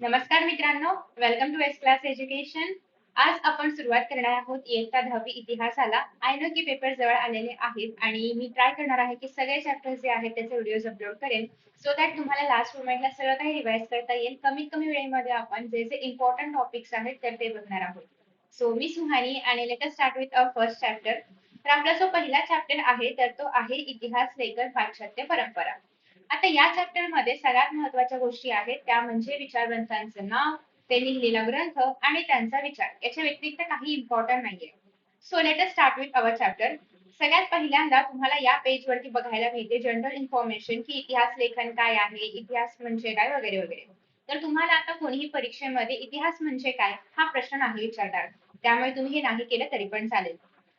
नमस्कार मित्रांनो, welcome to S class education. आज आपण सुरुवात करणार आहोत इयत्ता 10वी इतिहासाला. आय नो की पेपर जवळ आलेले आहेत आणि मी ट्राय करणार आहे की सगळे चॅप्टर्स जे आहेत त्याचे व्हिडिओज अपलोड करेन सो दॅट तुम्हाला लास्ट मोमेंटला सगळं काही रिवाइज करता येईल. कमीत कमी वेळेमध्ये आपण जे जे इम्पॉर्टंट टॉपिक्स आहेत तर ते बघणार आहोत. सो मी सुहानी आणि let us start with our first chapter. तर आपला जो पहिला चॅप्टर आहे तर तो आहे इतिहास लेखन पाश्चात्य परंपरा. आता या चॅप्टर मध्ये सगळ्यात महत्त्वाच्या गोष्टी आहेत त्या म्हणजे विचारवंतांचं नाव, ते लिहिलेला ग्रंथ आणि त्यांचा विचार. याच्या व्यतिरिक्त काही इम्पॉर्टंट नाहीये. So let us start with our chapter. सगळ्यात पहिल्यांदा तुम्हाला या पेज वरती बघायला मिळते जनरल इन्फॉर्मेशन की इतिहास लेखन काय आहे, इतिहास म्हणजे काय वगैरे वगैरे. तर तुम्हाला आता कोणीही परीक्षेमध्ये इतिहास म्हणजे काय हा प्रश्न नाही विचारणार, त्यामुळे तुम्ही हे नाही केलं तरी पण चालेल.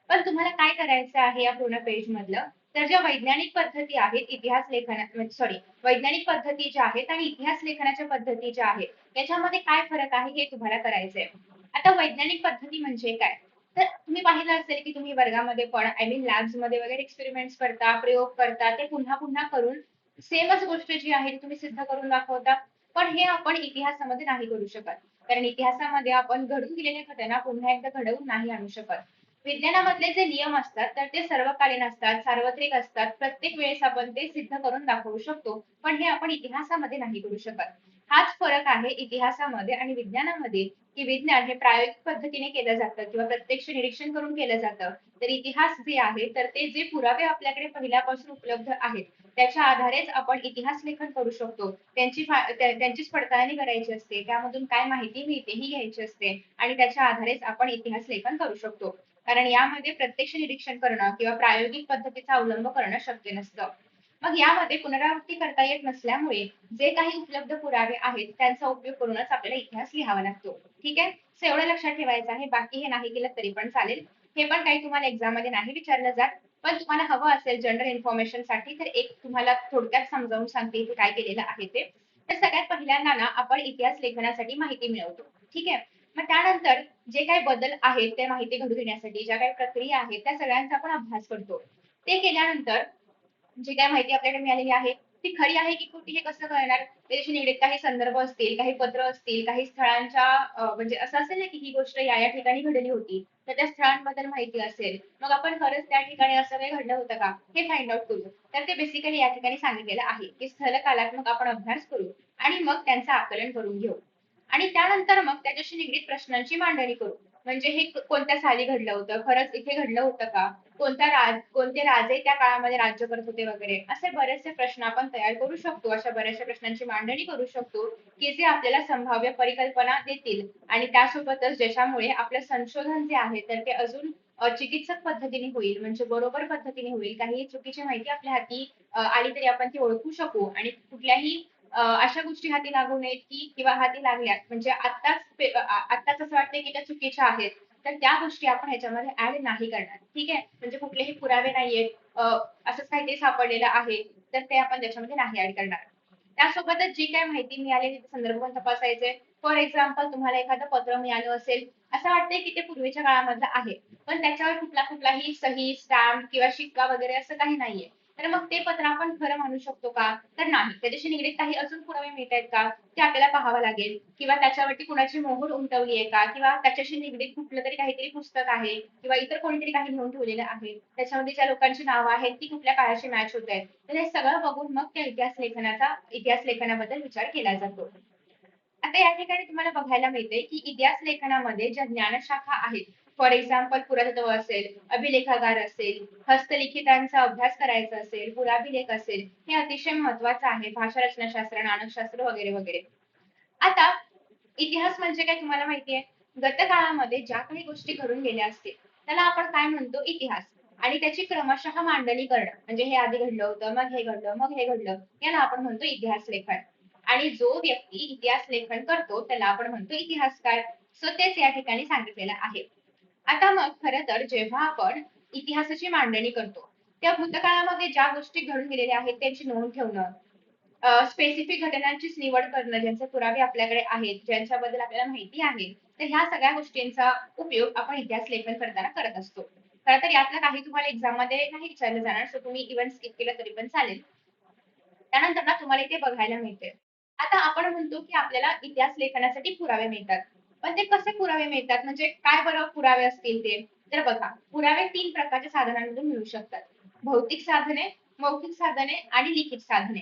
पण तुम्हाला काय करायचं आहे या पूर्ण पेज मधलं, तर ज्या वैज्ञानिक पद्धती आहेत इतिहास लेखन सॉरी वैज्ञानिक पद्धती ज्या आहेत आणि इतिहास लेखनाच्या पद्धती ज्या आहेत याच्यामध्ये काय फरक आहे हे तुम्हाला करायचंय. आता वैज्ञानिक पद्धती म्हणजे काय, तर तुम्ही पाहिलं असेल की तुम्ही वर्गामध्ये पण आय मीन लॅब्स मध्ये वगैरे एक्सपेरिमेंट्स करता, प्रयोग करता, ते पुन्हा पुन्हा करून सेमच गोष्ट जी आहे ती तुम्ही सिद्ध करून दाखवता. पण हे आपण इतिहासामध्ये नाही करू शकत, कारण इतिहासामध्ये आपण घडून गेलेल्या घटना पुन्हा एकदा घडवून नाही आणू शकत. विज्ञानामधले जे नियम असतात तर ते सर्वकालीन असतात, सार्वत्रिक असतात, प्रत्येक वेळेस आपण ते सिद्ध करून दाखवू शकतो, पण हे आपण इतिहासामध्ये नाही करू शकत. हाच फरक आहे इतिहासामध्ये आणि विज्ञानामध्ये, की विज्ञान हे प्रायोगिक पद्धतीने केलं जातं किंवा प्रत्यक्ष निरीक्षण करून केलं जातं. तर इतिहास जे आहे तर ते जे पुरावे आपल्याकडे पहिल्यापासून उपलब्ध आहेत त्याच्या आधारेच आपण इतिहास लेखन करू शकतो. त्यांचीच पडताळणी करायची असते, त्यामधून काय माहिती मिळते ही घ्यायची असते आणि त्याच्या आधारेच आपण इतिहास लेखन करू शकतो. कारण यामध्ये प्रत्यक्ष निरीक्षण करणं किंवा प्रायोगिक पद्धतीचा अवलंब करणं शक्य नसतं. मग यामध्ये पुनरावृत्ती करता येत नसल्यामुळे जे काही उपलब्ध पुरावे आहेत त्यांचा उपयोग करूनच आपल्याला इतिहास लिहावा लागतो. ठीक आहे, सो एवढं लक्षात ठेवायचं आहे. बाकी हे नाही केलं तरी पण चालेल. हे पण काही तुम्हाला एक्झाम मध्ये नाही विचारलं जात, पण तुम्हाला हवं असेल जनरल इन्फॉर्मेशन साठी तर एक तुम्हाला थोडक्यात समजावून सांगते इथे काय केलेलं आहे ते. तर सगळ्यात पहिल्यांदा ना आपण इतिहास लेखनासाठी माहिती मिळवतो. ठीक आहे, मग त्यानंतर जे काही बदल आहेत ते माहिती घडून येण्यासाठी ज्या काही प्रक्रिया आहेत त्या सगळ्यांचा आपण अभ्यास करतो. ते केल्यानंतर जी काही माहिती आपल्याकडे मिळालेली आहे ती खरी आहे की खोटी हे कसं कळणार. त्याच्याशी निगडीत काही संदर्भ असतील, काही पत्र असतील, काही स्थळांच्या म्हणजे असं असेल ना की ही गोष्ट या या ठिकाणी घडली होती, तर त्या स्थळांबद्दल माहिती असेल, मग आपण खरंच त्या ठिकाणी असं काही घडलं होतं का हे फाइंड आउट करू. तर ते बेसिकली या ठिकाणी सांगितलेलं आहे की स्थल कालात्मक आपण अभ्यास करू आणि मग त्यांचं आकलन करून घेऊ आणि त्यानंतर मग त्याच्याशी निगडीत प्रश्नांची मांडणी करू. म्हणजे हे कोणत्या साली घडलं होतं, खरंच इथे घडलं होतं का, कोणते राजे त्या काळामध्ये राज्य करत होते वगैरे, असे बरेचसे प्रश्न आपण तयार करू शकतो. अशा बऱ्याचशा प्रश्नांची मांडणी करू शकतो की जे आपल्याला संभाव्य परिकल्पना देतील आणि त्यासोबतच ज्याच्यामुळे आपलं संशोधन जे आहे तर ते अजून चिकित्सक पद्धतीने होईल, म्हणजे बरोबर पद्धतीने होईल. काही चुकीची माहिती आपल्या हाती आली तरी आपण ती ओळखू शकू आणि कुठल्याही अशा गोष्टी हाती लागू नयेत की किंवा हाती लागल्या म्हणजे आत्ताच असं वाटतंय की त्या चुकीच्या आहेत, तर त्या गोष्टी आपण ह्याच्यामध्ये ऍड नाही करणार. ठीक आहे, म्हणजे कुठलेही पुरावे नाहीयेत, असंच काहीतरी सापडलेलं आहे तर ते आपण त्याच्यामध्ये नाही ऍड करणार. त्यासोबतच जी काय माहिती मिळालेली ते संदर्भ पण तपासायचे. फॉर एक्झाम्पल तुम्हाला एखादं पत्र मिळालं असेल, असं वाटतंय की ते पूर्वीच्या काळामधलं आहे, पण त्याच्यावर कुठलाही सही, स्टॅम्प किंवा शिक्का वगैरे असं काही नाहीये, तर मग ते पत्र आपण खरं मानू शकतो का, तर नाही. त्याच्याशी निगडीत काही अजून पुरावे मिळत आहेत का ते आपल्याला पाहावं लागेल, किंवा त्याच्यावरती कुणाची मोहर उमटवली आहे का, किंवा त्याच्याशी निगडीत कुठलं तरी काहीतरी पुस्तक आहे किंवा इतर कोणीतरी काही लिहून ठेवलेलं आहे त्याच्यामध्ये ज्या लोकांची नावं आहेत ती कुठल्या काळाशी मॅच होत आहेत, तर हे सगळं बघून मग त्या इतिहास लेखनाबद्दल विचार केला जातो. आता या ठिकाणी तुम्हाला बघायला मिळते की इतिहास लेखनामध्ये ज्या ज्ञानशाखा आहेत, फॉर एक्झाम्पल पुरातत्व असेल, अभिलेखागार असेल, हस्तलिखितांचा अभ्यास करायचा असेल, पुराभिलेख असेल, हे अतिशय महत्वाचं आहे. भाषा रचनाशास्त्र, नाणकशास्त्र वगैरे वगैरे. आता इतिहास म्हणजे काय तुम्हाला माहितीये, गतकाळामध्ये ज्या काही गोष्टी घडून गेल्या असतील त्याला आपण काय म्हणतो, इतिहास. आणि त्याची क्रमशः मांडणी करणं, म्हणजे हे आधी घडलं होतं, मग हे घडलं, मग हे घडलं, याला आपण म्हणतो इतिहास लेखन. आणि जो व्यक्ती इतिहास लेखन करतो त्याला आपण म्हणतो इतिहासकार. सो तेच या ठिकाणी सांगितलेलं आहे. आता मग खरं तर जेव्हा आपण इतिहासाची मांडणी करतो त्या भूतकाळामध्ये ज्या गोष्टी घडून गेलेल्या आहेत त्यांची नोंद ठेवणं, स्पेसिफिक घटनांचीच निवड करणं, ज्यांचे पुरावे आपल्याकडे आहेत, ज्यांच्याबद्दल आपल्याला माहिती आहे, तर ह्या सगळ्या गोष्टींचा उपयोग आपण इतिहास लेखन करताना करत असतो. खरं तर यातलं काही तुम्हाला एक्झाम मध्ये नाही विचारलं जाणार, सो तुम्ही इव्हन स्किप केलं तरी पण चालेल. त्यानंतर ना तुम्हाला इथे बघायला मिळते आता आपण म्हणतो की आपल्याला इतिहास लेखनासाठी पुरावे मिळतात. पण ते कसे पुरावे मिळतात म्हणजे काय बरं पुरावे असतील ते? तर बघा, पुरावे 3 प्रकारच्या साधनांमधून मिळू शकतात. भौतिक साधने, मौखिक साधने आणि लिखित साधने.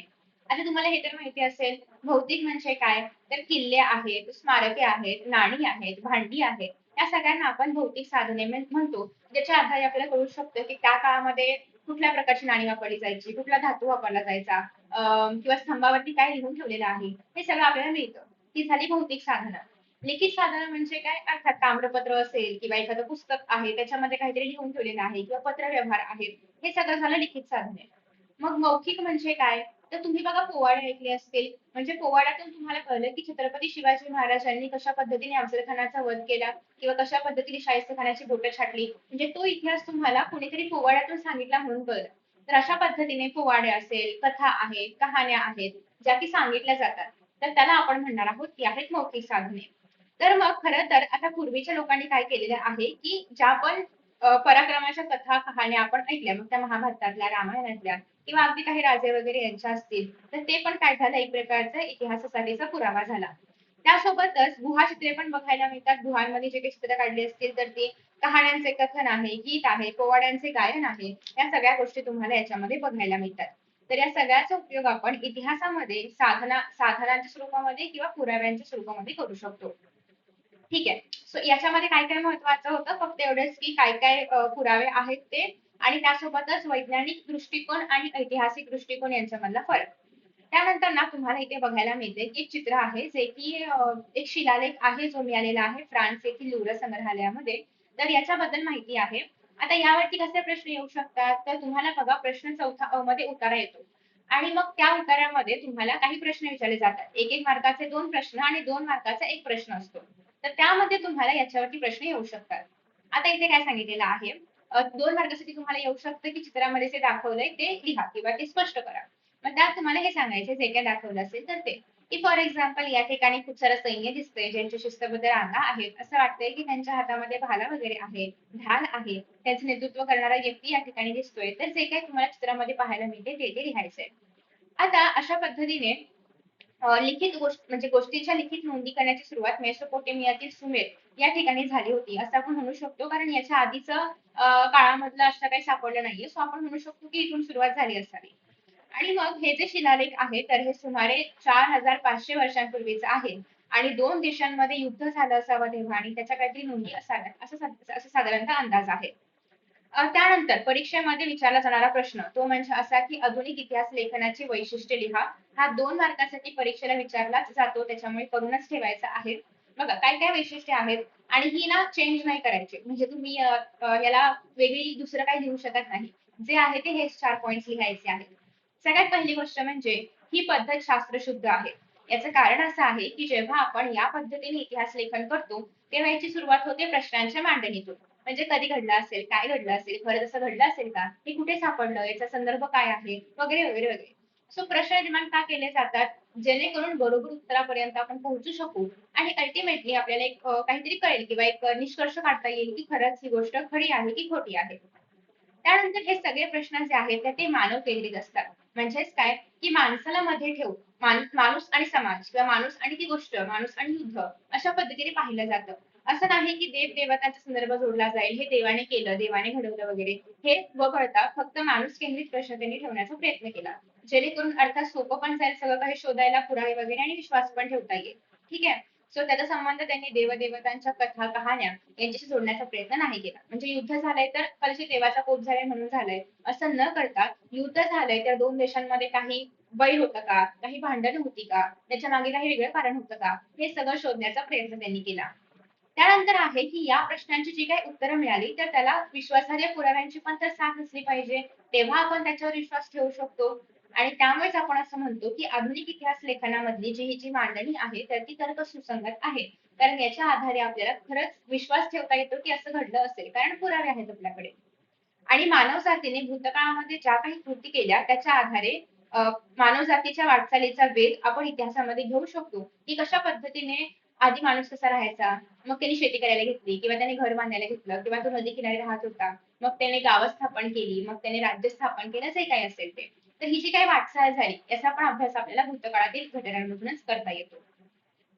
आता तुम्हाला हे तर माहिती असेल, भौतिक म्हणजे काय? तर किल्ले आहेत, स्मारके आहेत, नाणी आहेत, भांडी आहेत. या सगळ्यांना आपण भौतिक साधने म्हणतो. ज्याच्या आधारे आपल्याला कळू शकतं की त्या काळामध्ये कुठल्या प्रकारची नाणी वापरली जायची, कुठला धातू वापरला जायचा, किंवा स्तंभावरती काय लिहून ठेवलेलं आहे हे सगळं आपल्याला मिळतं. ती झाली भौतिक साधनं. लिखित साधनं म्हणजे काय? अर्थात ताम्रपत्र असेल किंवा एखादं पुस्तक आहे त्याच्यामध्ये काहीतरी लिहून ठेवलेलं आहे किंवा पत्रव्यवहार आहेत. हे सगळं झालं लिखित साधने. मग मौखिक म्हणजे काय? तर तुम्ही बघा पोवाडे ऐकले असतील. म्हणजे पोवाड्यातून तुम्हाला कळलं की छत्रपती शिवाजी महाराजांनी कशा पद्धतीने अफजल खानाचा वध केला किंवा कशा पद्धतीने शाहिस्ते खानाची बोटं छाटली. म्हणजे तो इतिहास तुम्हाला कोणीतरी पोवाड्यातून सांगितला म्हणून कळलं. तर अशा पद्धतीने पोवाडे असेल, कथा आहेत, कहाण्या आहेत, ज्या की सांगितल्या जातात. तर त्याला आपण म्हणणार आहोत की आहेत मौखिक साधने. तर मग खरं तर आता पूर्वीच्या लोकांनी काय केलेलं आहे, की ज्या पण पराक्रमाच्या कथा, कहाण्या आपण ऐकल्या, मग त्या महाभारतातल्या, रामायणातल्या किंवा अगदी काही राजे वगैरे यांच्या असतील, तर ते पण काय झालं एक प्रकारचा इतिहासासाठीचा पुरावा झाला. त्यासोबतच गुहाचित्रे पण बघायला मिळतात. गुहांमध्ये जे काही चित्र काढली असतील तर ते कहाण्यांचे कथन आहे, गीत आहे, पोवाड्यांचे गायन आहे. या सगळ्या गोष्टी तुम्हाला याच्यामध्ये बघायला मिळतात. तर या सगळ्याचा उपयोग आपण इतिहासामध्ये साधनांच्या स्वरूपामध्ये किंवा पुराव्यांच्या स्वरूपामध्ये करू शकतो. ठीक आहे. सो याच्यामध्ये काय काय महत्वाचं होतं फक्त एवढेच की काय काय पुरावे आहेत ते आणि त्यासोबतच वैज्ञानिक दृष्टिकोन आणि ऐतिहासिक दृष्टिकोन यांच्यामधला फरक. त्यानंतर ना तुम्हाला इथे बघायला मिळते की एक चित्र आहे जे की एक शिलालेख आहे जो मिळालेला आहे फ्रान्स येथील लुव्र संग्रहालयामध्ये. तर याच्याबद्दल माहिती आहे. आता यावरती कसे प्रश्न येऊ शकतात तर तुम्हाला बघा प्रश्न चौथा मध्ये उतारा येतो आणि मग त्या उतार्यामध्ये तुम्हाला काही प्रश्न विचारले जातात. एक एक मार्काचे 2 प्रश्न आणि 2 मार्काचा एक प्रश्न असतो. तर त्यामध्ये तुम्हाला याच्यावरती प्रश्न येऊ शकतात. आता इथे काय सांगितलेलं आहे, 2 मार्कासाठी तुम्हाला येऊ शकतं की चित्रामध्ये जे दाखवलंय ते लिहा किंवा ते स्पष्ट करा. मग त्यात तुम्हाला हे सांगायचे जे काही दाखवलं असेल तर ते, की फॉर एक्झाम्पल या ठिकाणी खूप सारं सैन्य दिसतंय ज्यांची शिस्तबद्ध रांगा आहेत. असं वाटतंय की त्यांच्या हातामध्ये भाला वगैरे आहे, ढाल आहे. त्यांचं नेतृत्व करणारा व्यक्ती या ठिकाणी दिसतोय. तर जे काही तुम्हाला चित्रामध्ये पाहायला मिळते ते ते लिहायचंय. आता अशा पद्धतीने लिखित गोष्ट म्हणजे गोष्टीच्या लिखित नोंदी करण्याची सुरुवात मेसोपोटेमियातील सुमेर या ठिकाणी झाली होती असं आपण म्हणू शकतो कारण याच्या आधीचं काळामधलं असं काही सापडलं नाहीये सो आपण म्हणू शकतो की इथून सुरुवात झाली असावी. आणि मग हे जे शिलालेख आहे तर हे सुमारे 4500 वर्षांपूर्वीचं आहे आणि दोन देशांमध्ये युद्ध झालं असावं तेव्हा आणि त्याच्या काहीतरी नोंदी असाव्यात असं साधारणतः अंदाज आहे. त्यानंतर परीक्षेमध्ये विचारला जाणारा प्रश्न तो म्हणजे असा की आधुनिक इतिहास लेखनाची वैशिष्ट्ये लिहा. हा 2 मार्कासाठी परीक्षेला विचारलाच जातो त्याच्यामुळे करूनच ठेवायचा आहे. बघा काय काय वैशिष्ट्ये आहेत आणि ही ना चेंज नाही करायची म्हणजे तुम्ही याला वेगळी दुसरं काही लिहू शकत नाही. जे आहे ते हेच 4 पॉइंट्स लिहायचे आहेत. सगळ्यात पहिली गोष्ट म्हणजे ही पद्धत शास्त्रशुद्ध आहे. याचं कारण असं आहे की जेव्हा आपण या पद्धतीने इतिहास लेखन करतो तेव्हा याची सुरुवात होते प्रश्नांच्या मांडणीतून. म्हणजे कधी घडलं असेल, काय घडलं असेल, खरं तसं घडलं असेल का, हे कुठे सापडलं, याचा संदर्भ काय आहे, वगैरे वगैरे वगैरे. सो प्रश्न निर्माण का केले जातात जेणेकरून बरोबर उत्तरापर्यंत आपण पोहोचू शकू आणि अल्टिमेटली आपल्याला एक काहीतरी कळेल किंवा एक निष्कर्ष काढता येईल की खरंच ही गोष्ट खरी आहे की खोटी आहे. त्यानंतर हे सगळे प्रश्न जे आहेत ते मानव केंद्रित असतात. म्हणजेच काय की माणसाला मध्ये ठेवून माणूस आणि समाज किंवा माणूस आणि ती गोष्ट, माणूस आणि युद्ध अशा पद्धतीने पाहिलं जातं. असं नाही की देव देवतांचा संदर्भ जोडला जाईल, हे देवाने केलं, देवाने घडवलं वगैरे. हे वगळता फक्त माणूस केंद्रित प्रश्न त्यांनी ठेवण्याचा प्रयत्न केला. जेणेकरून अर्थात सोपं पण जाईल सगळं काही शोधायला, पुरावे वगैरे आणि विश्वास पण ठेवता येईल. ठीक आहे. सो त्याचा संबंध त्यांनी देवदेवतांच्या कथा, कहाण्या यांच्याशी जोडण्याचा प्रयत्न नाही केला. म्हणजे युद्ध झालंय तर कदाचित देवाचा कोप झालाय म्हणून झालंय असं न करता युद्ध झालंय तर दोन देशांमध्ये काही वैर होतं का, काही भांडण होती का, त्याच्या मागे काही वेगळं कारण होतं का, हे सगळं शोधण्याचा प्रयत्न त्यांनी केला. त्यानंतर आहे की या प्रश्नांची जी काही उत्तरं मिळाली तर त्याला विश्वासार्ह पुराव्यांची पण तर साथ असली पाहिजे. तेव्हा आपण त्याच्यावर विश्वास ठेवू शकतो. आणि त्यामुळेच आपण असं म्हणतो की आधुनिक इतिहास लेखनामधली जी ही जी मांडणी आहे तर ती तर्क सुसंगत आहे. कारण याच्या आधारे आपल्याला खरंच विश्वास ठेवता येतो की असं घडलं असेल कारण पुरावे आहेत आपल्याकडे. आणि मानवजातीने भूतकाळामध्ये ज्या काही कृती केल्या त्याच्या आधारे मानवजातीच्या वाटचालीचा वेग आपण इतिहासामध्ये घेऊ शकतो की कशा पद्धतीने आधी माणूस कसा राहायचा, मग त्यांनी शेती करायला घेतली किंवा त्याने घर बांधायला घेतलं किंवा तो नदी किनारी राहत होता, मग त्याने गावं स्थापन केली, मग त्याने राज्य स्थापन केलं, जे काही असेल ते. तर ही जी काही वाटचाल झाली याचा पण अभ्यास आपल्याला भूतकाळातील घटनांमधूनच करता येतो.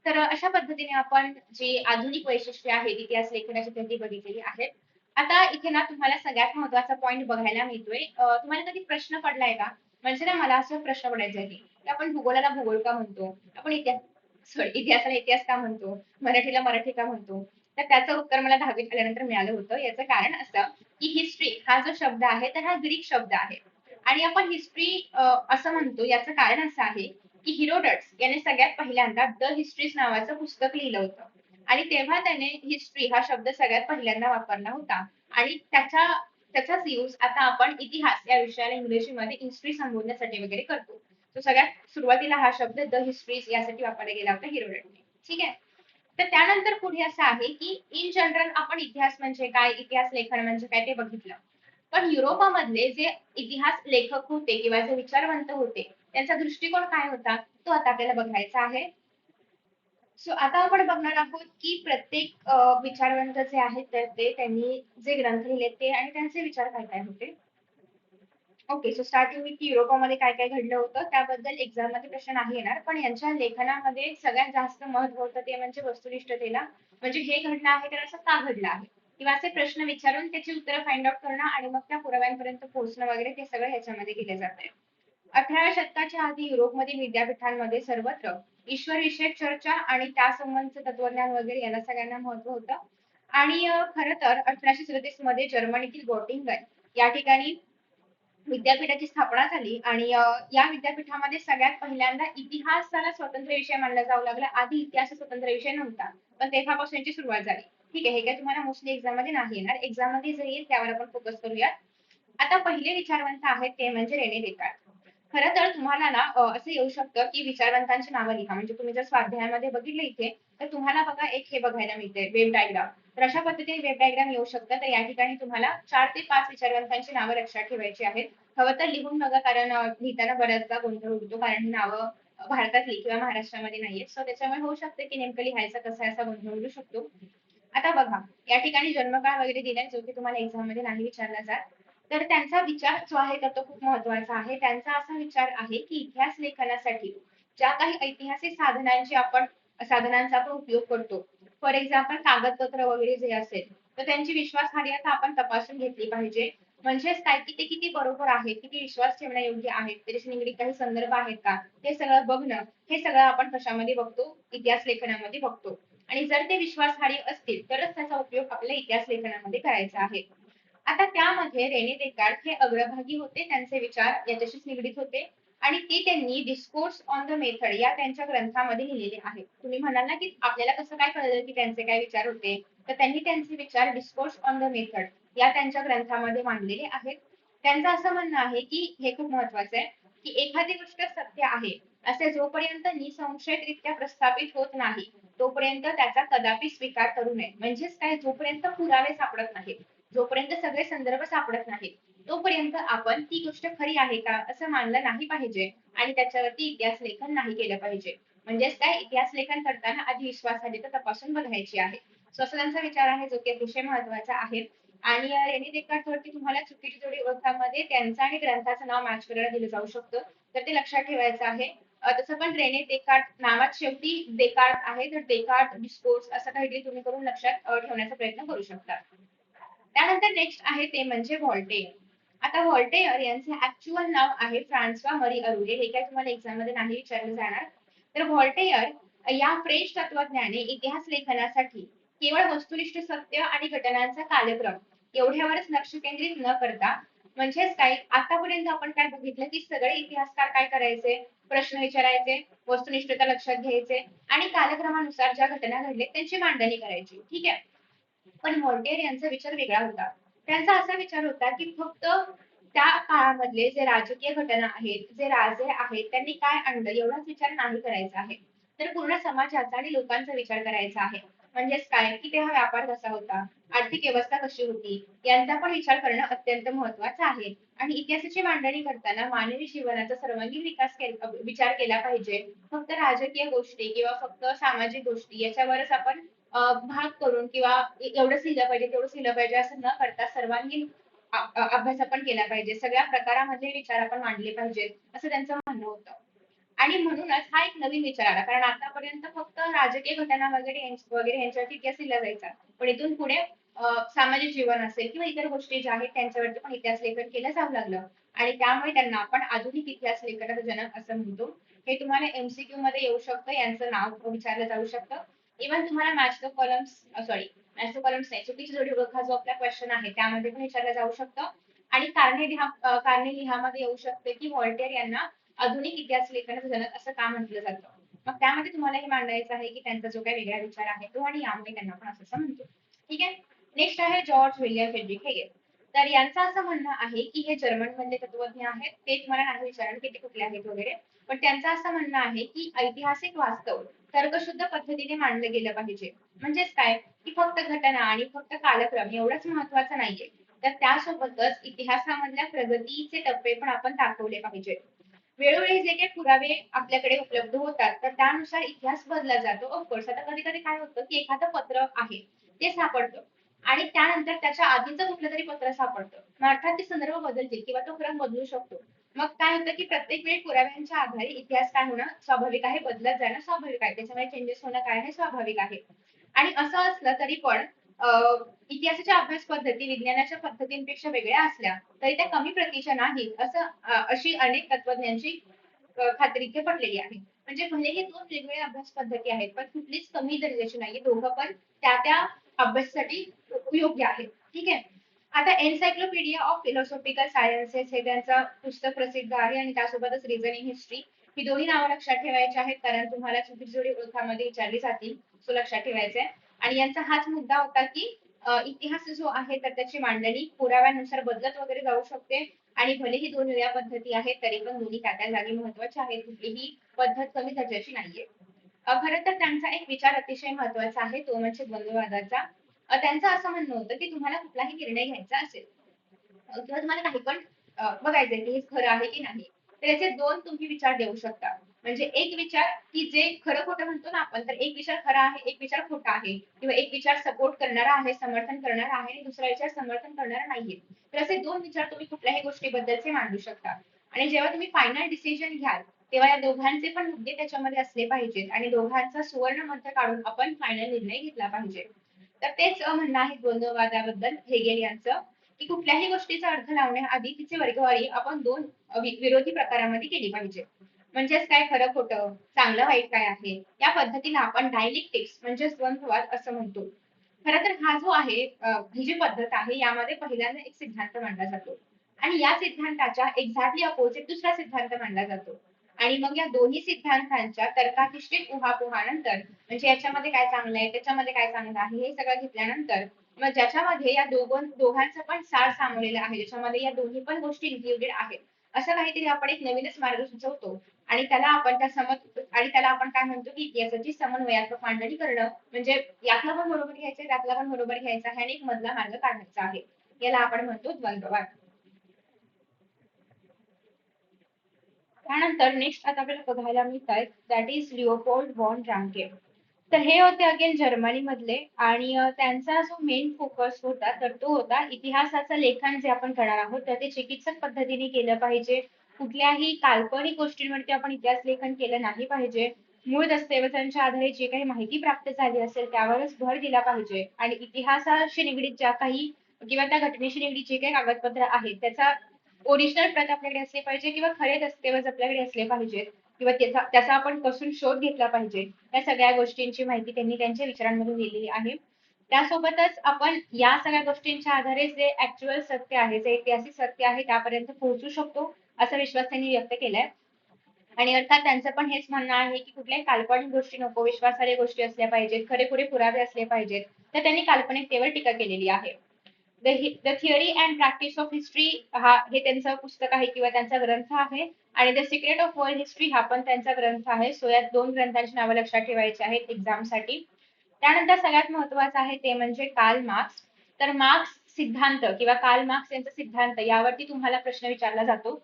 तर अशा पद्धतीने आपण जी आधुनिक वैशिष्ट्ये आहेत इतिहास लेखनाची त्यांनी बघितलेली आहेत. आता इथे ना तुम्हाला सगळ्यात महत्त्वाचा पॉइंट बघायला मिळतोय. तुम्हाला कधी प्रश्न पडलाय का? म्हणजे ना मला असा प्रश्न पडायचा आहे की आपण भूगोलाला भूगोल का म्हणतो? आपण इतिहासाला इतिहास का म्हणतो? मराठीला मराठी का म्हणतो? तर त्याचं उत्तर मला 10वीत आल्यानंतर मिळालं होतं. याचं कारण असं की हिस्ट्री हा जो शब्द आहे तर हा ग्रीक शब्द आहे. आणि आपण हिस्ट्री असं म्हणतो याचं कारण असं आहे की हिरोडट्स याने सगळ्यात पहिल्यांदा द हिस्ट्रीज नावाचं पुस्तक लिहिलं होतं. आणि तेव्हा त्याने हिस्ट्री हा शब्द सगळ्यात पहिल्यांदा वापरला होता. आणि त्याचाच यूज आता आपण इतिहास या विषयाला इंग्रजीमध्ये हिस्ट्री संबोधण्यासाठी वगैरे करतो. तो सगळ्यात सुरुवातीला हा शब्द द हिस्ट्रीज यासाठी वापरला गेला होता हिरोडटने. ठीक आहे. तर त्यानंतर पुढे असं आहे की इन जनरल आपण इतिहास म्हणजे काय, इतिहास लेखन म्हणजे काय ते बघितलं. पण युरोपामधले जे इतिहास लेखक होते किंवा जे विचारवंत होते त्यांचा दृष्टिकोन काय होता तो आता आपल्याला बघायचा आहे. सो आता आपण बघणार आहोत की प्रत्येक विचारवंत जे आहेत तर ते त्यांनी जे ग्रंथ लिहिले ते आणि त्यांचे विचार काय काय होते. ओके, सो स्टार्टिंग विथ युरोपामध्ये काय काय घडलं होतं त्याबद्दल एक्झाम मध्ये प्रश्न नाही येणार, पण यांच्या लेखनामध्ये सगळ्यात जास्त महत्व होतं ते म्हणजे वस्तुनिष्ठतेला. म्हणजे हे घडलं आहे तर असं का घडलं आहे किंवा असे प्रश्न विचारून त्याची उत्तरं फाइंड आउट करणं आणि मग त्या पुराव्यांपर्यंत पोहोचणं वगैरे ते सगळं ह्याच्यामध्ये केलं जाते. 18व्या शतकाच्या आधी युरोपमधील विद्यापीठांमध्ये सर्वत्र ईश्वरविषयक चर्चा आणि त्यासंबंधीचं तत्वज्ञान वगैरे याला सगळ्यांना महत्व होतं. आणि खरं तर 1837 मध्ये जर्मनीतील गोटिंगन या ठिकाणी विद्यापीठाची स्थापना झाली आणि या विद्यापीठामध्ये सगळ्यात पहिल्यांदा इतिहासाला स्वतंत्र विषय मानला जाऊ लागला. आधी इतिहास हा स्वतंत्र विषय नव्हता, पण तेव्हापासून याची सुरुवात झाली. ठीक आहे, हे काय तुम्हाला मोस्टली एक्झाम मध्ये नाही येणार. एक्झाम मध्ये जे येईल त्यावर आपण फोकस करूया. आता पहिले विचारवंत आहेत ते म्हणजे रेने देकार्त. खरं तर तुम्हाला ना असं येऊ शकतं की विचारवंतांची नावं लिहा. म्हणजे तुम्ही जर स्वाध्यायामध्ये बघितलं इथे तर तुम्हाला बघा एक हे बघायला मिळते वेब डायग्राम. तर अशा पद्धतीने वेब डायग्राम येऊ शकतं. तर या ठिकाणी तुम्हाला 4 ते 5 विचारवंतांची नावं लक्षात ठेवायची आहेत. हवं तर लिहून बघा, कारण लिहिताना बऱ्याचदा गोंधळ उडतो, कारण ही नावं भारतातली किंवा महाराष्ट्रामध्ये नाहीयेत. सो त्याच्यामुळे होऊ शकते की नेमकं लिहायचं कसं आहे असा गोंधळ उडू शकतो. आता बघा, या ठिकाणी जन्मकाळ वगैरे दिलाय जो की तुम्हाला एक्झाम मध्ये नाही विचारला जात. तर त्यांचा विचार जो आहे तर तो खूप महत्वाचा आहे. त्यांचा असा विचार आहे की इतिहास लेखनासाठी ज्या काही ऐतिहासिक साधनांचा आपण उपयोग करतो, फॉर एक्झाम्पल कागदपत्र वगैरे जे असेल, तर त्यांची विश्वासार्हता आपण तपासून घेतली पाहिजे. म्हणजेच काय की ते किती बरोबर आहे, किती विश्वास ठेवण्यायोग्य आहेत, त्याच्याशी निगडीत काही संदर्भ आहेत का, हे सगळं बघणं, हे सगळं आपण कशामध्ये बघतो, इतिहास लेखनामध्ये बघतो. आणि जर ते विश्वासार्ह असतील तरच त्याचा उपयोग आपल्या इतिहास लेखनामध्ये करायचा आहे. आता त्यामध्ये रेने देकार्त हे अग्रभागी होते. त्यांचे विचार याच्याशीच निगडीत होते आणि ते त्यांनी डिस्कोर्स ऑन द मेथड या त्यांच्या ग्रंथामध्ये लिहिलेले आहेत. तुम्ही म्हणाल ना की आपल्याला कसं काय कळलं की त्यांचे काय विचार होते, तर त्यांनी त्यांचे विचार डिस्कोर्स ऑन द मेथड या त्यांच्या ग्रंथामध्ये मांडलेले आहेत. त्यांचं असं म्हणणं आहे की हे खूप महत्वाचं आहे की एखादी गोष्ट सत्य आहे असे जोपर्यंत निसंशयरित्या प्रस्थापित होत नाही तोपर्यंत त्याचा कदापि स्वीकार करू नये. म्हणजेच काय, जोपर्यंत पुरावे सापडत नाहीत, जोपर्यंत सगळे संदर्भ सापडत नाहीत, तोपर्यंत आपण ती गोष्ट खरी आहे का असं मानलं नाही पाहिजे आणि त्याच्यावरती इतिहास लेखन नाही केलं पाहिजे. म्हणजेच काय, इतिहास लेखन करताना आधी विश्वासार्हता तपासून बघायची आहे. सो असा त्यांचा विचार आहे जो की अतिशय महत्वाचा आहे. आणि रेनी देकार्त वरती तुम्हाला चुकीची जोडी ओळखामध्ये त्यांचं आणि ग्रंथाचं नाव मॅच करायला दिलं जाऊ शकतं, तर ते लक्षात ठेवायचं आहे. तसं पण रेने देकार्त नावात शेवटी देकार्त आहे, तर देकार्त डिस्कोर्स असं काहीतरी तुम्ही करून लक्षात ठेवण्याचा प्रयत्न करू शकता. त्यानंतर नेक्स्ट आहे ते म्हणजे व्हॉल्टेयर. आता व्हॉल्टेयर यांचे ऍक्च्युअल नाव आहे फ्रान्सवा मरी अरुले. हे काय तुम्हाला एक्झाम मध्ये नाही विचारलं जाणार. तर व्हॉल्टेयर या फ्रेंच तत्वज्ञाने इतिहास लेखनासाठी केवळ वस्तुनिष्ठ सत्य आणि घटनांचा कालक्रम एवढ्यावरच लक्ष केंद्रित न करता, म्हणजेच काय, आतापर्यंत आपण काय बघितलं की सगळे इतिहासकार काय करायचे, प्रश्न विचारायचे, वस्तुनिष्ठता लक्षात घ्यायचे आणि कालक्रमानुसार ज्या घटना घडल्या त्यांची मांडणी करायची. ठीक आहे. पण व्हॉल्टेयर यांचा विचार वेगळा होता. त्यांचा असा विचार होता की फक्त त्या काळामधले जे राजकीय घटना आहेत, जे राजे आहेत, त्यांनी काय आणलं एवढाच विचार नाही करायचा आहे, तर पूर्ण समाजाचा आणि लोकांचा विचार करायचा आहे. म्हणजेच काय की तेव्हा व्यापार कसा होता, आर्थिक व्यवस्था कशी होती, यांचा पण विचार करणं अत्यंत महत्वाचं आहे. आणि इतिहासाची मांडणी करताना मानवी जीवनाचा सर्वांगीण विचार केला पाहिजे. फक्त राजकीय गोष्टी किंवा फक्त सामाजिक गोष्टी याच्यावरच आपण भाग करून किंवा एवढंच लिहिलं पाहिजे तेवढंच लिहिलं पाहिजे असं न करता सर्वांगीण अभ्यास आपण केला पाहिजे, सगळ्या प्रकारामधले विचार आपण मांडले पाहिजेत, असं त्यांचं म्हणणं होतं. आणि म्हणूनच हा एक नवीन विचार आला, कारण आतापर्यंत फक्त राजकीय घटना वगैरे यांच्यावरती इतिहास लिहिला जायचा, पण इथून पुढे सामाजिक जीवन असेल किंवा इतर गोष्टी ज्या आहेत त्यांच्यावरती पण इतिहास लेखन केलं जाऊ लागलं. आणि त्यामुळे त्यांना आपण आधुनिक इतिहास लेखनाचा जनक असं म्हणतो. हे तुम्हाला एमसीक्यू मध्ये येऊ शकतं, यांचं नाव विचारलं जाऊ शकतं. इव्हन तुम्हाला match the columns match the columns नाही, चुकीची जोडी ओळखा जो आपला क्वेश्चन आहे त्यामध्ये पण विचारलं जाऊ शकतं. आणि कारणे लिहामध्ये येऊ शकते की व्हॉल्टेअर यांना आधुनिक इतिहास लेखनाचं जनक असं का म्हटलं जातं. मग त्यामध्ये तुम्हाला हे मांडायचं आहे की त्यांचा जो काही वेगळा विचार आहे तो, आणि यामुळे त्यांना पण असं म्हणतो. ठीक आहे. नेक्स्ट आहे जॉर्ज विलियम फ्रेडरिक हेगेल. तर यांचं असं म्हणणं आहे की हे जर्मन मधले तत्वज्ञ आहेत. ते तुम्हाला नाही विचारणार की ते कुठले आहेत वगैरे, पण त्यांचं असं म्हणणं आहे की ऐतिहासिक वास्तव तर्कशुद्ध पद्धतीने मांडलं गेलं पाहिजे. म्हणजेच काय, की फक्त घटना आणि फक्त कालक्रम एवढंच महत्वाचं नाहीये, तर त्यासोबतच इतिहासामधल्या प्रगतीचे टप्पे पण आपण दाखवले पाहिजे. वेळोवेळी जे काही पुरावे आपल्याकडे उपलब्ध होतात तर त्यानुसार इतिहास बदलला जातो. ऑफकोर्स आता कधी कधी काय होतं की एखादं पत्र आहे ते सापडतं आणि त्यानंतर त्याच्या आधीचं कुठलं तरी पत्र सापडतं, मग अर्थात ते संदर्भ बदलतील किंवा तो क्रम बदलू शकतो. मग काय होतं की प्रत्येक वेळी पुराव्यांच्या आधारे इतिहास काय होणं स्वाभाविक आहे, बदलत जाणं स्वाभाविक आहे, त्याच्यामुळे चेंजेस होणं काय आहे स्वाभाविक आहे. आणि असं असलं तरी पण इतिहासाच्या अभ्यास पद्धती विज्ञानाच्या पद्धतींपेक्षा वेगळ्या असल्या तरी त्या कमी प्रतीच्या नाहीत, अशी अनेक तत्वज्ञांची खात्री इथे पटलेली आहे. म्हणजे भले हे दोन वेगवेगळ्या अभ्यास पद्धती आहेत पण कुठलीच कमी दर्जाची नाहीये, दोघं पण त्या त्या अभ्यासासाठी योग्य आहेत. ठीक आहे. आता एन्सायक्लोपीडिया ऑफ फिलॉसॉफिकल सायन्सेस हे त्यांचं पुस्तक प्रसिद्ध आहे, आणि त्यासोबतच रिझनिंग हिस्ट्री ही दोन्ही नावं लक्षात ठेवायची आहेत, कारण तुम्हाला चुकीची जोडी ओळखामध्ये विचारली जातील, सो लक्षात ठेवायचंय. आणि यांचा हाच मुद्दा होता की इतिहास जो आहे तर त्याची मांडणी पुराव्यानुसार बदलत वगैरे जाऊ शकते, आणि भलेही दोन वेगळ्या पद्धती आहेत तरी पण दोन्ही त्या त्या जागी महत्वाच्या आहेत, कुठलीही पद्धत कमी दर्जाची नाहीये. खरं तर त्यांचा एक विचार अतिशय महत्वाचा आहे, तो म्हणजे द्वंद्ववादाचा. त्यांचं असं म्हणणं होतं की तुम्हाला कुठलाही निर्णय घ्यायचा असेल किंवा तुम्हाला काही पण बघायचंय की हे खरं आहे की नाही, तर याचे दोन तुम्ही विचार देऊ शकता. म्हणजे एक विचार की जे खरं खोटं म्हणतो ना आपण, तर एक विचार खरा आहे, एक विचार खोटा आहे, किंवा एक विचार सपोर्ट करणारा आहे, समर्थन करणारा आहे, आणि दुसरा विचार समर्थन करणारा नाहीये. तर असे दोन विचार तुम्ही कुठल्याही गोष्टीबद्दलचे मांडू शकता. आणि जेव्हा तुम्ही फायनल डिसिजन घ्याल तेव्हा या दोघांचे पण मुद्दे त्याच्यामध्ये असले पाहिजेत, आणि दोघांचा सुवर्ण मध्य काढून आपण फायनल निर्णय घेतला पाहिजे. तर तेच म्हणणं आहे द्वंद्ववादाबद्दल हेगेल यांचं, की कुठल्याही गोष्टीचा अर्थ लावण्याआधी तिची वर्गवारी आपण दोन विरोधी प्रकारामध्ये केली पाहिजे. म्हणजेच काय, खरं खोटं, चांगलं वाईट काय आहे, या पद्धतीला आपण डायलेक्टिक्स म्हणजेच द्वंद्ववाद असं म्हणतो. खरं तर हा जो आहे ही जी पद्धत आहे यामध्ये पहिल्यांदा एक सिद्धांत मांडला जातो, आणि या सिद्धांताच्या एक्झॅक्टली अपोजिट दुसरा सिद्धांत मांडला जातो. आणि मग या दोन्ही सिद्धांतांच्या तर्काधिष्ठित उहापोहानंतर, म्हणजे याच्यामध्ये काय चांगलं आहे त्याच्यामध्ये काय चांगलं आहे हे सगळं घेतल्यानंतर, मग ज्याच्यामध्ये या दोघांचं पण सार सामावलेलं आहे, ज्याच्यामध्ये या दोन्ही पण गोष्टी इन्क्लुडेड आहेत, असं काहीतरी आपण एक नवीनच मार्ग सुचवतो. आणि त्याला आपण काय म्हणतो की इतिहासाची समन्वयात्मक मांडणी करणं, म्हणजे यातलं पण बरोबर घ्यायचं त्यातला पण बरोबर घ्यायचा आहे, आणि एक मधला मार्ग काढायचा आहे. याला आपण म्हणतो द्वंद्ववाद. त्यानंतर नेक्स्ट आता आपल्याला बघायला मिळत आहेत, दॅट इज लिओपोल्ड वॉन रांके. तर हे होते अगेन जर्मनी मधले, आणि त्यांचा जो मेन फोकस होता तर तो होता इतिहासाचं लेखन जे आपण करणार आहोत तर ते चिकित्सक पद्धतीने केलं पाहिजे. कुठल्याही काल्पनिक गोष्टींवरती आपण इतिहास लेखन केलं नाही पाहिजे. मूळ दस्तऐवजांच्या आधारे जे काही माहिती प्राप्त झाली असेल त्यावरच भर दिला पाहिजे, आणि इतिहासाशी निगडीत ज्या काही किंवा त्या घटनेशी निगडीत जे काही कागदपत्र आहेत त्याचा ओरिजिनल प्रत आपल्याकडे असले पाहिजे, किंवा खरे दस्तऐवज आपल्याकडे असले पाहिजेत, किंवा त्याचा आपण कसून शोध घेतला पाहिजे. या सगळ्या गोष्टींची माहिती त्यांनी त्यांच्या विचारांमधून दिलेली आहे. त्यासोबतच आपण या सगळ्या गोष्टींच्या आधारे जे ऍक्च्युअल सत्य आहे, जे ऐतिहासिक सत्य आहे त्यापर्यंत पोहोचू शकतो असा विश्वास त्यांनी व्यक्त केलाय. आणि अर्थात त्यांचं पण हेच म्हणणं आहे की कुठल्याही काल्पनिक गोष्टी नको, विश्वासार्ह गोष्टी असल्या पाहिजेत, खरेखुरे पुरावे असले पाहिजेत. तर त्यांनी काल्पनिकतेवर टीका केलेली आहे. The theory and practice of history हे त्यांचं पुस्तक आहे किंवा त्यांचा ग्रंथ आहे, आणि the secret of world history हा पण त्यांचा ग्रंथ आहे. सो या दोन ग्रंथांची नावं लक्षात ठेवायची आहेत एक्झामसाठी. त्यानंतर सगळ्यात महत्वाचं आहे ते म्हणजे कार्ल मार्क्स. तर मार्क्स सिद्धांत किंवा कार्ल मार्क्स यांचा सिद्धांत यावरती तुम्हाला प्रश्न विचारला जातो.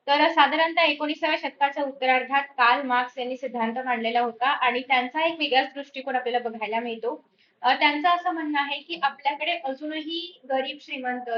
तर साधारणतः 19व्या शतकाच्या उत्तरार्धात कार्ल मार्क्स यांनी सिद्धांत मांडलेला होता, आणि त्यांचा एक वेगळाच दृष्टिकोन आपल्याला बघायला मिळतो. त्यांचं असं म्हणणं आहे की आपल्याकडे अजूनही गरीब श्रीमंत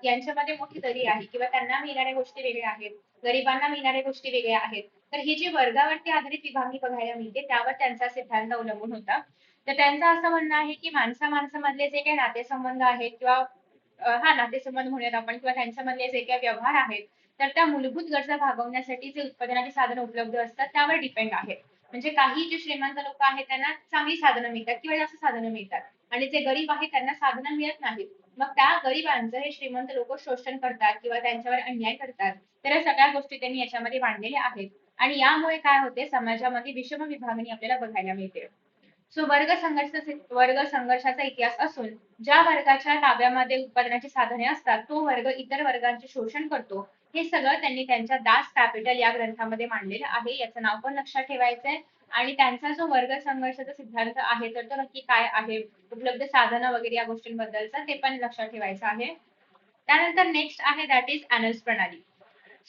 यांच्यामध्ये मोठी दरी आहे किंवा त्यांना मिळणाऱ्या गोष्टी वेगळ्या आहेत, गरिबांना मिळणाऱ्या गोष्टी वेगळ्या आहेत. तर ही जी वर्गावरती आधारित विभागणी बघायला मिळते त्यावर त्यांचा सिद्धांत अवलंबून होता. तर त्यांचं असं म्हणणं आहे की माणसामधले जे काही नातेसंबंध आहेत किंवा नातेसंबंध म्हणूयात आपण किंवा त्यांच्यामधले जे काही व्यवहार आहेत तर त्या मूलभूत गरजा भागवण्यासाठी जे उत्पादनाची साधनं उपलब्ध असतात त्यावर डिपेंड आहेत. म्हणजे काही जे श्रीमंत लोक आहेत त्यांना चांगली साधनं मिळतात किंवा जास्त साधनं मिळतात आणि जे गरीब आहेत त्यांना साधनं मिळत नाहीत. मग त्या गरिबांचं हे श्रीमंत लोक शोषण करतात किंवा त्यांच्यावर अन्याय करतात. तर या सगळ्या गोष्टी त्यांनी याच्यामध्ये मांडलेल्या आहेत आणि यामुळे काय होते समाजामध्ये विषम विभागणी आपल्याला बघायला मिळते. सो वर्ग संघर्षाचा इतिहास असून ज्या वर्गाच्या ताब्यामध्ये उत्पादनाची साधने असतात तो वर्ग इतर वर्गांचे शोषण करतो. हे सगळं त्यांनी त्यांच्या दास कॅपिटल या ग्रंथामध्ये मांडलेलं आहे. याचं नाव पण लक्षात ठेवायचंय आणि त्यांचा जो वर्ग संघर्षाचा सिद्धांत आहे तर तो नक्की काय आहे, उपलब्ध साधनं वगैरे या गोष्टींबद्दलचं ते पण लक्षात ठेवायचं आहे. त्यानंतर नेक्स्ट आहे दॅट इज अॅनल्स प्रणाली.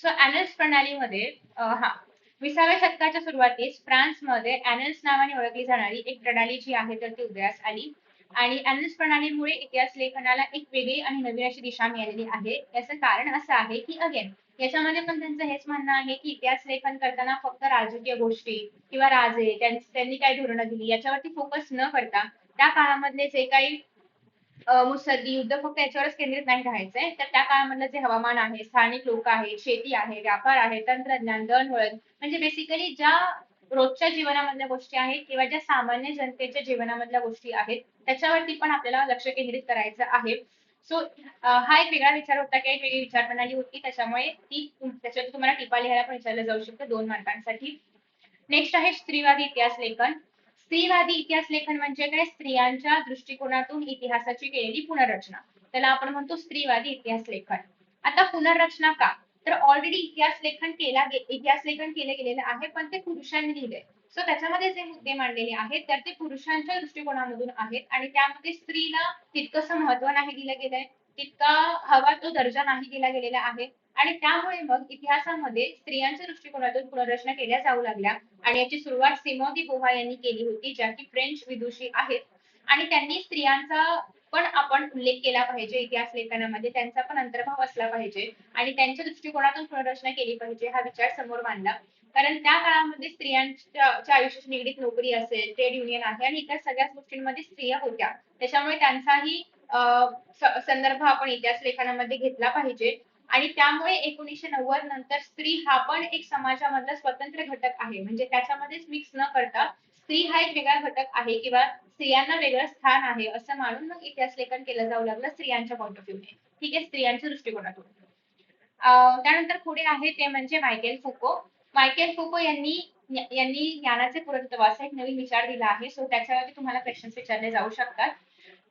सो अॅनल्स प्रणालीमध्ये हा 20व्या शतकाच्या सुरुवातीस फ्रान्समध्ये अॅनल्स नावाने ओळखली जाणारी एक प्रणाली जी आहे तर ती उदयास आली आणि अॅनल्स प्रणालीमुळे इतिहास लेखनाला एक वेगळी आणि नवीन अशी दिशा मिळालेली आहे. याचं कारण असं आहे की अगेन याच्यामध्ये पण त्यांचं हेच म्हणणं आहे की इतिहास लेखन करताना फक्त राजकीय गोष्टी किंवा राजे त्यांनी काय धोरणं दिली याच्यावरती फोकस न करता त्या काळामधले जे काही मुत्सद्दी युद्ध फक्त याच्यावरच केंद्रित नाही राहायचंय तर त्या काळामधलं जे हवामान आहे, स्थानिक लोक आहे, शेती आहे, व्यापार आहे, तंत्रज्ञान, दळणवळण म्हणजे बेसिकली ज्या रोजच्या जीवनामधल्या गोष्टी आहेत किंवा ज्या सामान्य जनतेच्या जीवनामधल्या गोष्टी आहेत त्याच्यावरती पण आपल्याला लक्ष केंद्रित करायचं आहे. सो हा एक वेगळा विचार होता की एक वेगळी विचार प्रणाली होती त्याच्यामुळे त्याच्यात तुम्हाला टिपा लिहायला पण विचारलं जाऊ शकतं 2 मार्कांसाठी. नेक्स्ट आहे स्त्रीवादी इतिहास लेखन. स्त्रीवादी इतिहास लेखन म्हणजे काय, स्त्रियांच्या दृष्टिकोनातून इतिहासाची केलेली पुनर्रचना. त्याला आपण म्हणतो स्त्रीवादी इतिहास लेखन. आता पुनर्रचना का, तर ऑलरेडी इतिहास लेखन केले गेलेलं आहे पण ते पुरुषांनी लिहिले. सो त्याच्यामध्ये जे मुद्दे मांडलेले आहेत तर ते पुरुषांच्या दृष्टिकोनामधून आहेत आणि त्यामध्ये स्त्रीला तितकंसं महत्व नाही दिलं गेलंय, तितका हवा तो दर्जा नाही दिला गेलेला आहे आणि त्यामुळे मग इतिहासामध्ये स्त्रियांच्या दृष्टिकोनातून पुनर्रचना केल्या जाऊ लागल्या आणि याची सुरुवात सिमोन दी बोव्हार यांनी केली होती ज्या की फ्रेंच विदुषी आहेत आणि त्यांनी स्त्रियांचा पण आपण उल्लेख केला पाहिजे इतिहास लेखनामध्ये, त्यांचा पण अंतर्भाव असला पाहिजे आणि त्यांच्या दृष्टिकोनातून पुनर्रचना केली पाहिजे हा विचार समोर मांडला. कारण त्या काळामध्ये स्त्रियांच्या आयुष्याशी निगडीत नोकरी असेल, ट्रेड युनियन आहे आणि इतर सगळ्याच गोष्टींमध्ये स्त्रिया होत्या त्याच्यामुळे त्यांचाही संदर्भ आपण इतिहास लेखनामध्ये घेतला पाहिजे आणि त्यामुळे 1990 नंतर स्त्री हा पण एक समाजामधला स्वतंत्र घटक आहे म्हणजे त्याच्यामध्येच मिक्स न करता स्त्री हा एक वेगळा घटक आहे किंवा स्त्रियांना वेगळं स्थान आहे असं मानून मग इतिहास लेखन केलं जाऊ लागलं स्त्रियांच्या पॉईंट ऑफ व्ह्यूने. ठीक आहे, स्त्रियांच्या दृष्टिकोनातून. त्यानंतर पुढे आहे ते म्हणजे मायकेल फुको. मायकेल फुको यांनी यांनी ज्ञानाचे पुरातत्व असा एक नवीन विचार दिला आहे. सो त्याच्यावरती तुम्हाला क्वेश्चन विचारले जाऊ शकतात.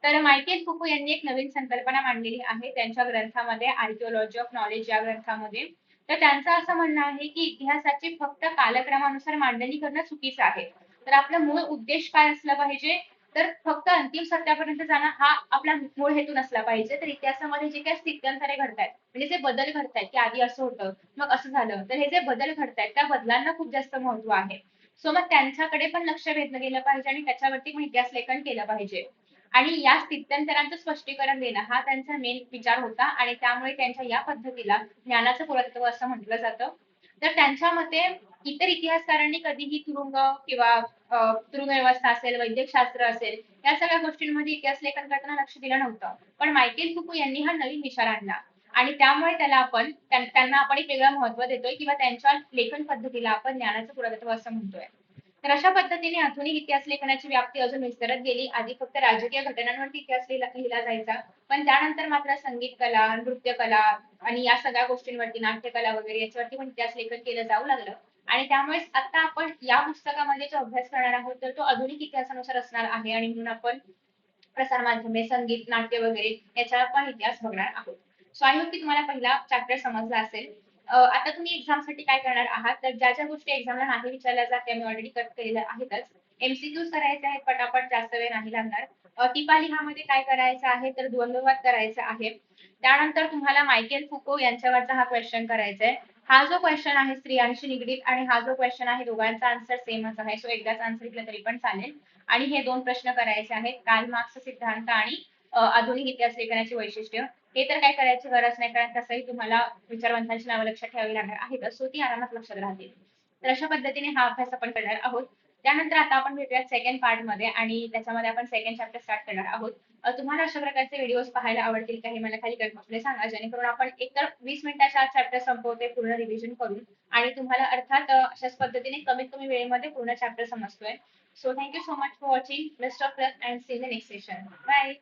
तर मायकेल फुको यांनी एक नवीन संकल्पना मांडलेली आहे त्यांच्या ग्रंथामध्ये आर्किओलॉजी ऑफ नॉलेज या ग्रंथामध्ये. तर त्यांचं असं म्हणणं आहे की इतिहासाची फक्त कालक्रमानुसार मांडणी करणं चुकीचं आहे. तर आपला मूळ उद्देश काय असला पाहिजे, तर फक्त अंतिम सत्यापर्यंत जाणं हा आपला मूळ हेतू नसला पाहिजे. तर इतिहासामध्ये जे काही स्थित्यंतरे घडतायत म्हणजे जे बदल घडतायत की आधी असं होतं मग असं झालं तर हे जे बदल घडतायत त्या बदलांना खूप जास्त महत्व आहे. सो मग त्यांच्याकडे पण लक्ष वेधलं गेलं पाहिजे आणि त्याच्यावरती पण इतिहास लेखन केलं पाहिजे आणि या स्थित्यंतरांचं स्पष्टीकरण देणं हा त्यांचा मेन विचार होता आणि त्यामुळे त्यांच्या या पद्धतीला ज्ञानाचं पुरातत्व असं म्हटलं जातं. तर त्यांच्या मते इतर इतिहासकारांनी कधीही तुरुंग किंवा तुरुंग व्यवस्था असेल, वैद्यकशास्त्र असेल या सगळ्या गोष्टींमध्ये इतिहास लेखन करताना लक्ष दिलं नव्हतं. पण मायकेल फुको यांनी हा नवीन विचार आणला आणि त्यामुळे त्यांना आपण एक वेगळं महत्व देतोय किंवा त्यांच्या लेखन पद्धतीला आपण ज्ञानाचं पुरातत्व असं म्हणतोय. तर अशा पद्धतीने आधुनिक इतिहास लेखनाची व्याप्ती अजून विस्तारत गेली. आधी फक्त राजकीय घटनांवरती इतिहास लिहिला जायचा पण त्यानंतर मात्र संगीत कला, नृत्य कला आणि या सगळ्या गोष्टींवरती नाट्यकला वगैरे याच्यावरती पण इतिहास लेखन केलं जाऊ लागलं आणि त्यामुळे आता आपण या पुस्तकामध्ये जो अभ्यास करणार आहोत तर तो आधुनिक इतिहासानुसार असणार आहे आणि म्हणून आपण प्रसार माध्यमे, संगीत, नाट्य वगैरे याचा पण इतिहास बघणार आहोत. सो आय होप की तुम्हाला पहिला चॅप्टर समजला असेल. आता तुम्ही एक्झामसाठी काय करणार आहात तर ज्या ज्या गोष्टी एक्झामला नाही विचारल्या जात त्या मी ऑलरेडी कट केलेल्या आहेतच. एमसीक्यूज करायचे आहेत पटापट, जास्त वेळ नाही लागणार. टिपा लिहामध्ये काय करायचं आहे तर द्वंद्ववाद करायचा आहे. त्यानंतर तुम्हाला मायकेल फुको यांच्यावरचा हा क्वेश्चन करायचा आहे. हा जो क्वेश्चन आहे स्त्रियांशी निगडीत आणि हा जो क्वेश्चन आहे दोघांचा आन्सर सेमच आहे. सो एकदाच आन्सर दिलं तरी पण चालेल. आणि हे 2 प्रश्न करायचे आहेत. कार्ल मार्क्सचा सिद्धांत आणि आधुनिक इतिहास लेखनाची वैशिष्ट्य. हे तर काही करायची गरज नाही कारण तसंही तुम्हाला विचारवंतांची नावं लक्षात ठेवावी लागणार आहेतच. सो ती आरामात लक्षात राहतील. तर अशा पद्धतीने हा अभ्यास आपण करणार आहोत. त्यानंतर आता आपण भेटूयात सेकंड पार्टमध्ये आणि त्याच्यामध्ये आपण सेकंड चॅप्टर स्टार्ट करणार आहोत. तुम्हाला अशा प्रकारचे व्हिडिओज पाहायला आवडतील का हे मला खाली कमेंटमध्ये सांगा जेणेकरून आपण एकतर 20 मिनिटाच्या आत चॅप्टर संपवते पूर्ण रिव्हिजन करून आणि तुम्हाला अर्थात अशाच पद्धतीने कमीत कमी वेळेमध्ये पूर्ण चॅप्टर समजतोय. So thank you so much for watching. Best of luck and see in the next session. Bye.